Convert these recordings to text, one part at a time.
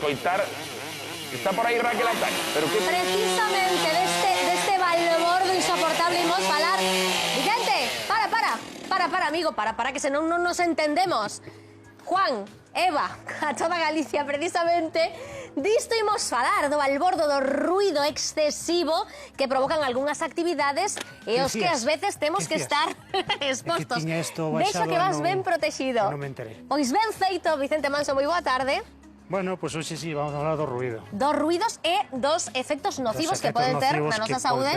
escoitar. Está por aí Raquel Ataque, pero que... Precisamente deste balbordo insoportable imos falar. Vicente, para, amigo, para, que senón non nos entendemos. Juan, Eva, a toda Galicia, precisamente, disto imos falar, do balbordo, do ruido excesivo que provocan algunhas actividades e os que ás veces temos que estar expostos. Deixo que vas ben protegido. Non me enterei. Pois ben feito, Vicente Manso, moi boa tarde. Bueno, pois hoxe sí, vamos a hablar do ruido. Dos ruidos e dos efectos nocivos que poden ter na nosa saúde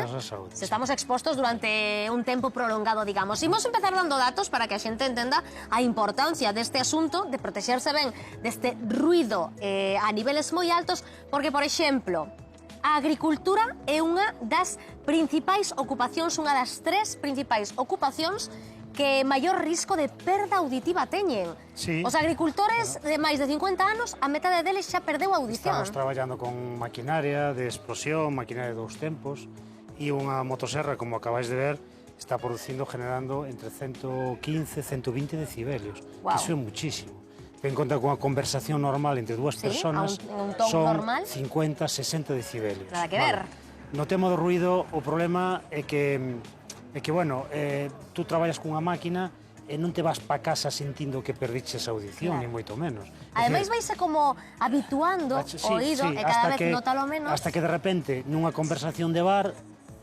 se estamos expostos durante un tempo prolongado, digamos. Imos empezar dando datos para que a xente entenda a importancia deste asunto de protexerse ben deste ruido a niveles moi altos, porque, por exemplo, a agricultura é unha das principais ocupacións, unha das tres principais ocupacións que maior risco de perda auditiva teñen. Sí. Os agricultores de máis de 50 anos, a metade deles xa perdeu a audición. Estamos traballando con maquinaria de explosión, maquinaria de dous tempos, e unha motoserra, como acabáis de ver, está generando entre 115 e 120 decibelios. Wow. Iso é muchísimo. Ten en conta que unha conversación normal entre dúas personas un ton son normal. 50, 60 decibelios. Nada que ver. No tema do ruido, o problema é que bueno, tú traballas cunha máquina e non te vas pa casa sentindo que perdiches a audición, ni moito menos. Ademais, vaise como habituando o oído e cada vez notalo menos. Hasta que de repente, nunha conversación de bar,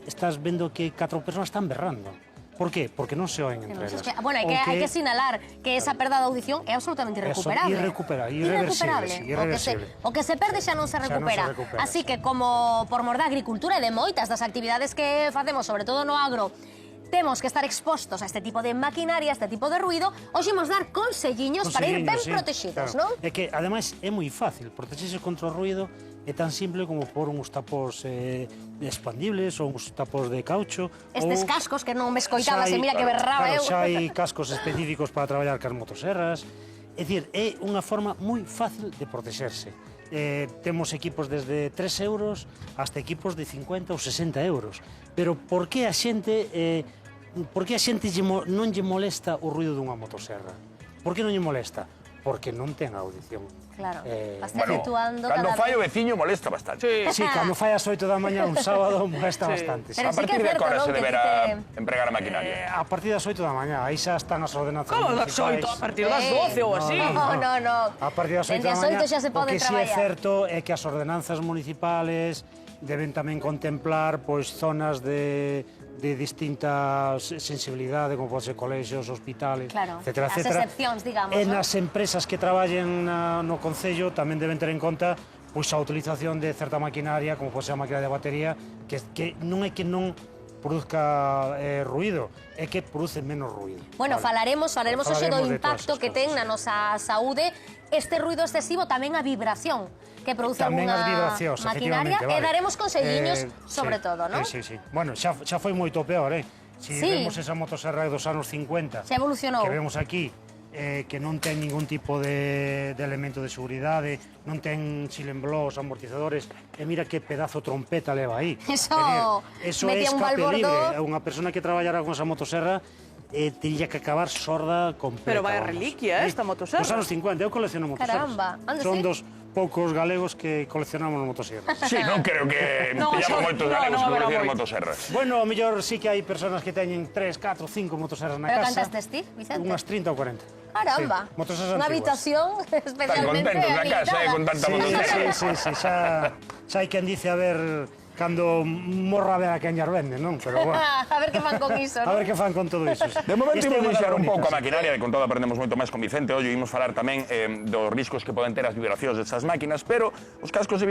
estás vendo que 4 persoas están berrando. Por qué? Porque non se oen entre elas. Bueno, hai que sinalar que esa perda de audición é absolutamente irrecuperable. Irreversible. O que se perde xa non se recupera. Así que, como por mor da agricultura e de moitas das actividades que facemos, sobre todo no agro, temos que estar expostos a este tipo de maquinaria, a este tipo de ruido, hoxe imos dar conselliños para ir ben protegidos, non? É que, ademais, é moi fácil protexerse contra o ruido, é tan simple como pôr uns tapos expandibles ou uns tapos de caucho. Estes cascos que non me escoitabas e mira que berraba eu. Xa hai cascos específicos para traballar cas motoserras. É dicir, é unha forma moi fácil de protexerse. Temos equipos desde 3 euros hasta equipos de 50 ou 60 euros. Pero por que a xente non lle molesta o ruido dunha motoserra? Por que non lle molesta? Porque non ten audición. Claro, vas habituando cada vez. Cando fai o veciño molesta bastante. Sí, cando fai as 8 da mañá un sábado molesta bastante. Pero A partir de que hora se deberá empregar a maquinaria? A partir das 8 da mañá, aí xa están as ordenanzas Como das 8? A partir das 12 ou así? No. A partir das 8 da mañá, xa se pode o que sí é traballar. certo é que as ordenanzas municipales deben tamén contemplar zonas de distinta sensibilidade, como pode ser colexios, hospitales, etcétera, as excepcións, digamos. E nas empresas que traballen no Concello tamén deben ter en conta a utilización de certa maquinaria, como pode ser a máquina de batería, que non é que non produzca ruido, é que produce menos ruido. Bueno, falaremos hoxe do impacto que ten na nosa saúde este ruido excesivo, tamén a vibración que produce alguna maquinaria, e daremos conselliños sobre todo, non? Sí. Bueno, xa foi moito peor, Si vemos esa motoserra dos anos 50, xa evolucionou, que vemos aquí, que non ten ningún tipo de elemento de seguridade, non ten silenblós, amortizadores, e mira que pedazo trompeta leva aí. Eso é escape libre. Unha persona que traballara con esa motoserra teria que acabar sorda completa. Pero vai a reliquia esta motoserra. Dos anos 50, eu colecciono motoserras. Caramba, Son dos poucos galegos que coleccionamos motoserras. Sí, non creo que pillamos moitos galegos que coleccionan motoserras. Bueno, ao mellor sí que hai personas que teñen 3, 4, 5 motoserras na Pero casa. cantas tes ti, Vicente? Unhas 30 ou 40. Caramba, unha habitación especialmente Están contentos na casa, con tanta motoserra. Sí, xa hai quen dice, a ver, cando morra a ver a quen llar vende, non? Pero bueno. A ver que fan con iso, non? A ver que fan con todo iso. De momento imos deixar un pouco a maquinaria, con todo aprendemos moito máis con Vicente. Hoxe imos falar tamén dos riscos que poden ter as vibracións destas máquinas, pero os cascos de